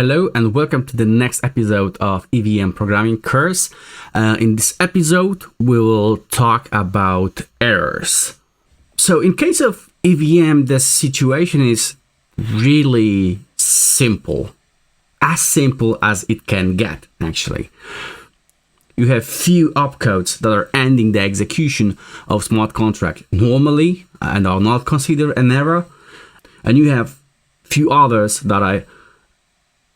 Hello and welcome to the next episode of EVM programming course. In this episode, we will talk about errors. So in case of EVM, the situation is really simple. As simple as it can get, actually. You have few opcodes that are ending the execution of smart contract normally and are not considered an error. And you have few others that are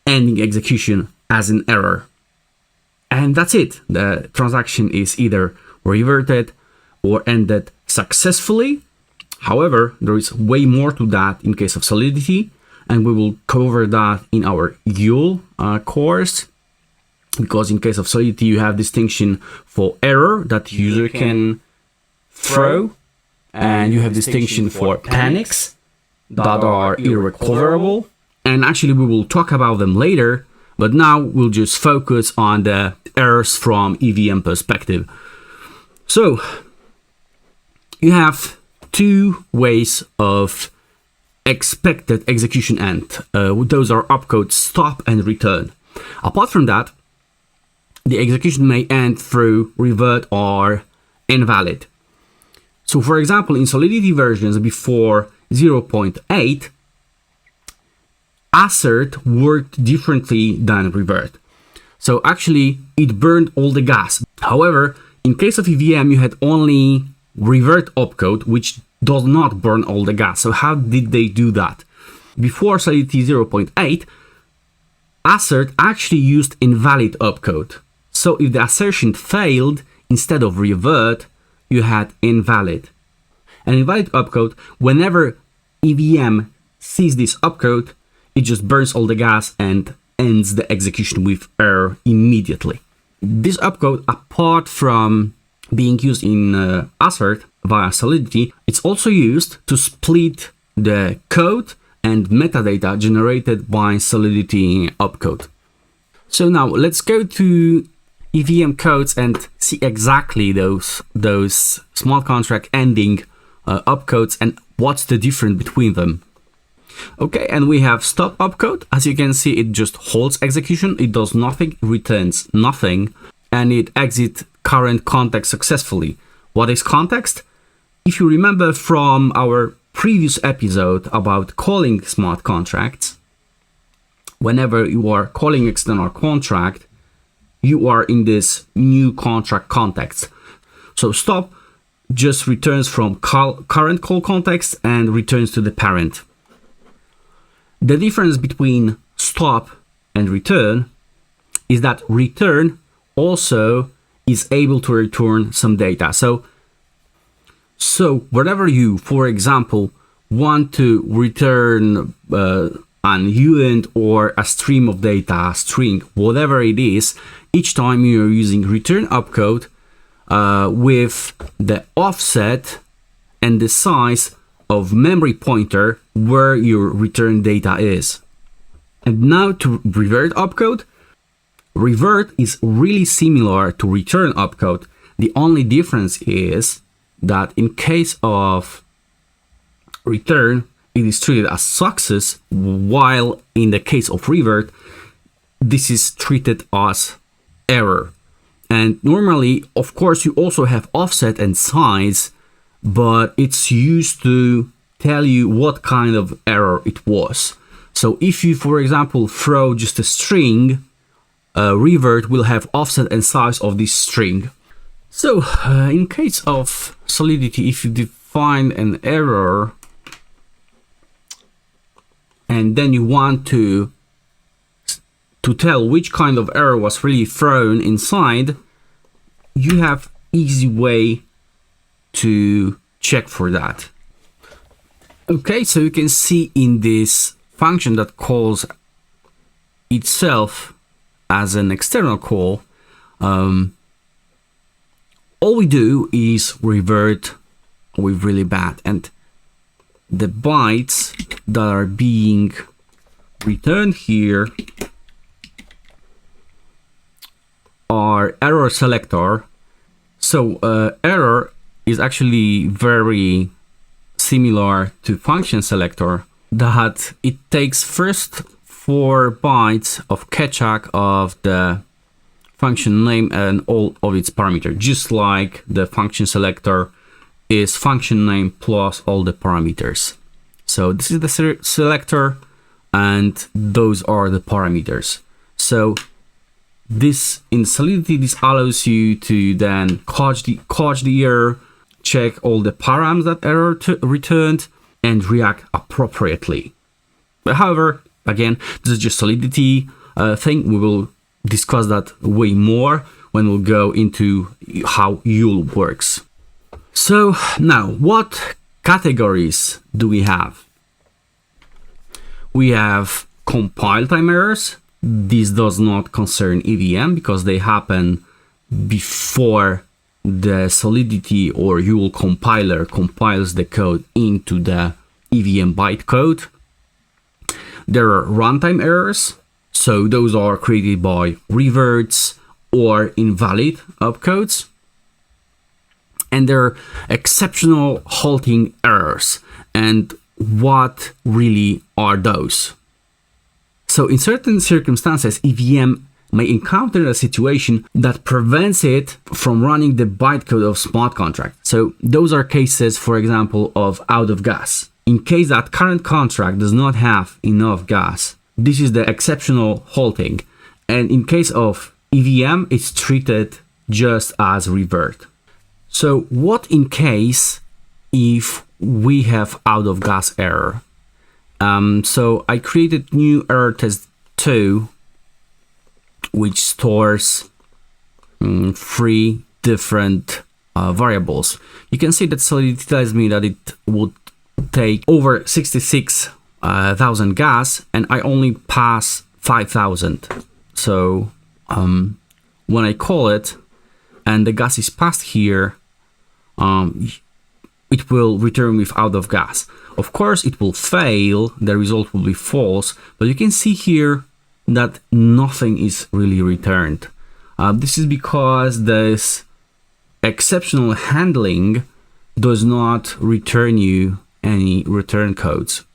ending execution as an error. And that's it. The transaction is either reverted or ended successfully. However, there is way more to that in case of Solidity, and we will cover that in our Yul course. Because in case of Solidity, you have distinction for error that the user can throw, and you have distinction for panics that are irrecoverable. And actually, we will talk about them later, but now we'll just focus on the errors from EVM perspective. So, you have two ways of expected execution end. Those are opcode stop and return. Apart from that, the execution may end through revert or invalid. So, for example, in Solidity versions before 0.8, assert worked differently than revert. So actually, it burned all the gas. However, in case of EVM, you had only revert opcode, which does not burn all the gas. So how did they do that? Before Solidity 0.8, assert actually used invalid opcode. So if the assertion failed, instead of revert, you had invalid. An invalid opcode, whenever EVM sees this opcode, it just burns all the gas and ends the execution with error immediately. This opcode, apart from being used in assert via Solidity, it's also used to split the code and metadata generated by Solidity opcode. So now let's go to EVM codes and see exactly those smart contract ending opcodes and what's the difference between them. Okay, and we have stop opcode. As you can see, it just holds execution. It does nothing, returns nothing, and it exits current context successfully. What is context? If you remember from our previous episode about calling smart contracts, whenever you are calling external contract, you are in this new contract context. So stop just returns from current call context and returns to the parent. The difference between stop and return is that return also is able to return some data. So whenever you, for example, want to return an event or a stream of data, a string, whatever it is, each time you're using return opcode with the offset and the size of memory pointer where your return data is. And now to revert opcode. Revert is really similar to return opcode. The only difference is that in case of return, it is treated as success, while in the case of revert, this is treated as error. And normally, of course, you also have offset and size, but it's used to tell you what kind of error it was. So if you, for example, throw just a string, revert will have offset and size of this string. So in case of Solidity, if you define an error and then you want to tell which kind of error was really thrown inside, you have easy way to check for that. Okay, so you can see in this function that calls itself as an external call, all we do is revert with really bad, and the bytes that are being returned here are error selector. So error is actually very similar to function selector, that it takes first 4 bytes of catch-up of the function name and all of its parameters, just like the function selector is function name plus all the parameters. So this is the selector and those are the parameters. So this in Solidity, this allows you to then catch the error, check all the params that error returned, and react appropriately. But however, again, this is just Solidity thing. We will discuss that way more when we'll go into how Yul works. So now, what categories do we have? We have compile time errors. This does not concern EVM because they happen before the Solidity or Yul compiler compiles the code into the EVM bytecode. There are runtime errors, so those are created by reverts or invalid opcodes. And there are exceptional halting errors. And what really are those? So in certain circumstances, EVM may encounter a situation that prevents it from running the bytecode of smart contract. So those are cases, for example, of out of gas. In case that current contract does not have enough gas, this is the exceptional halting. And in case of EVM, it's treated just as revert. So what in case if we have out of gas error? So I created new error test 2, which stores 3 different variables. You can see that Solidity tells me that it would take over 66,000 gas, and I only pass 5,000. So when I call it and the gas is passed here, it will return with out of gas. Of course, it will fail, the result will be false, but you can see here that nothing is really returned. This is because this exceptional handling does not return you any return codes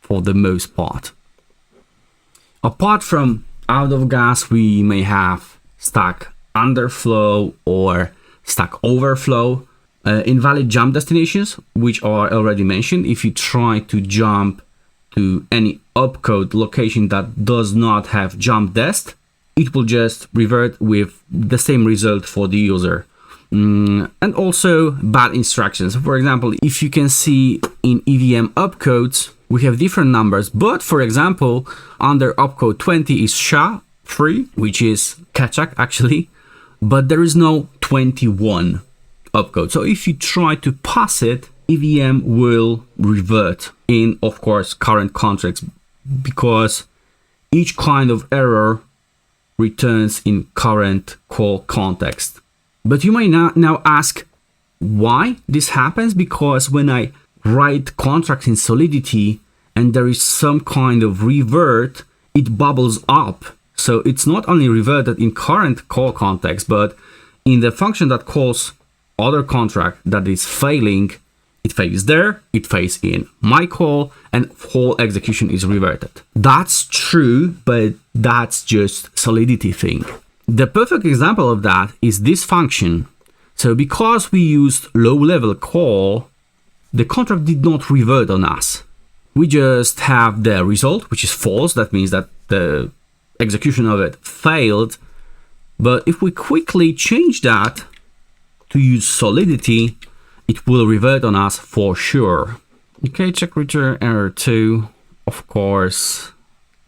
for the most part. Apart from out of gas, we may have stack underflow or stack overflow. Invalid jump destinations, which are already mentioned. If you try to jump to any opcode location that does not have jump dest, it will just revert with the same result for the user. And also bad instructions. For example, if you can see in EVM opcodes, we have different numbers, but for example, under opcode 20 is SHA-3, which is catch-up actually, but there is no 21 opcode. So if you try to pass it, EVM will revert in, of course, current contracts, because each kind of error returns in current call context. But you may now ask why this happens, because when I write contracts in Solidity and there is some kind of revert, it bubbles up. So it's not only reverted in current call context, but in the function that calls other contract that is failing, it fails there, it fails in my call, and whole execution is reverted. That's true, but that's just Solidity thing. The perfect example of that is this function. So because we used low-level call, the contract did not revert on us. We just have the result, which is false. That means that the execution of it failed. But if we quickly change that to use Solidity, it will revert on us for sure. Okay, check return error 2. Of course,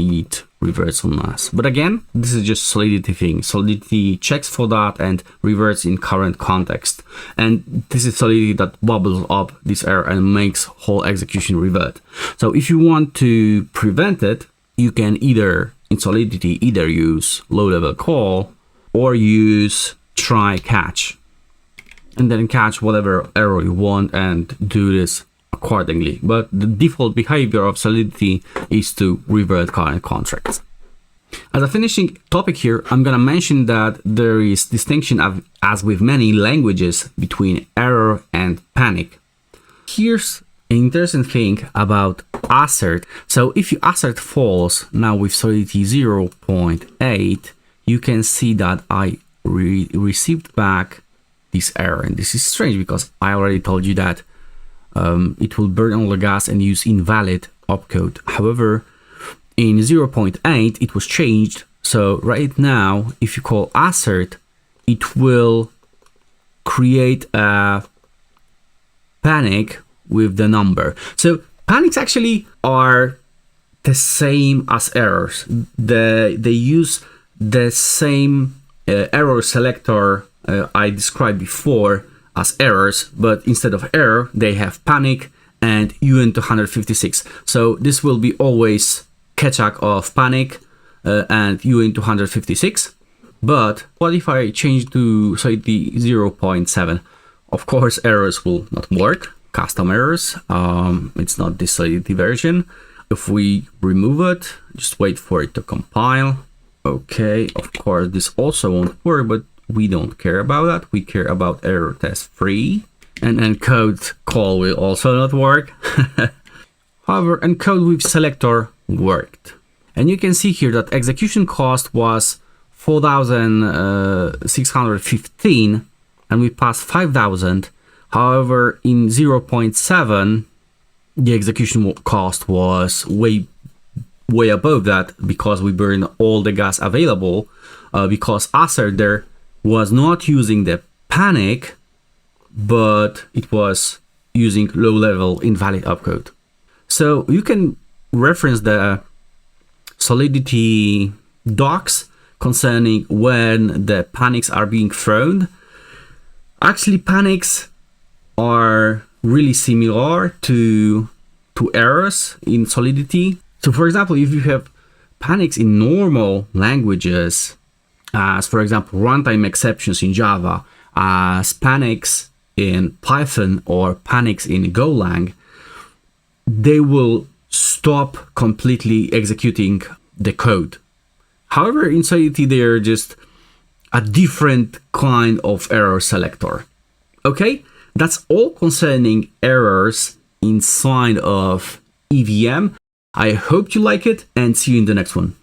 it reverts on us. But again, this is just Solidity thing. Solidity checks for that and reverts in current context. And this is Solidity that bubbles up this error and makes whole execution revert. So if you want to prevent it, you can either, in Solidity, either use low-level call or use try catch. And then catch whatever error you want and do this accordingly. But the default behavior of Solidity is to revert current contracts. As a finishing topic here, I'm gonna mention that there is distinction, as with many languages, between error and panic. Here's interesting thing about assert. So if you assert false now with solidity 0.8, you can see that I received back this error, and this is strange because I already told you that it will burn all the gas and use invalid opcode. However, in 0.8 it was changed, so right now if you call assert, it will create a panic with the number. So panics actually are the same as errors. They use the same error selector I described before as errors, but instead of error they have panic and UN256. So this will be always ketchup of panic and UN256. But what if I change to solidity 0.7? Of course errors will not work, custom errors. It's not the solidity version. If we remove it, just wait for it to compile. Okay, of course this also won't work, but we don't care about that. We care about error test 3. And encode call will also not work. However, encode with selector worked. And you can see here that execution cost was 4,615 and we passed 5,000. However, in 0.7, the execution cost was way above that because we burned all the gas available because assert there was not using the panic, but it was using low-level invalid opcode. So you can reference the Solidity docs concerning when the panics are being thrown. Actually, panics are really similar to errors in Solidity. So for example, if you have panics in normal languages, as for example runtime exceptions in Java, as panics in Python or panics in Golang, they will stop completely executing the code. However, in Solidity they are just a different kind of error selector. Okay, that's all concerning errors inside of EVM. I hope you like it and see you in the next one.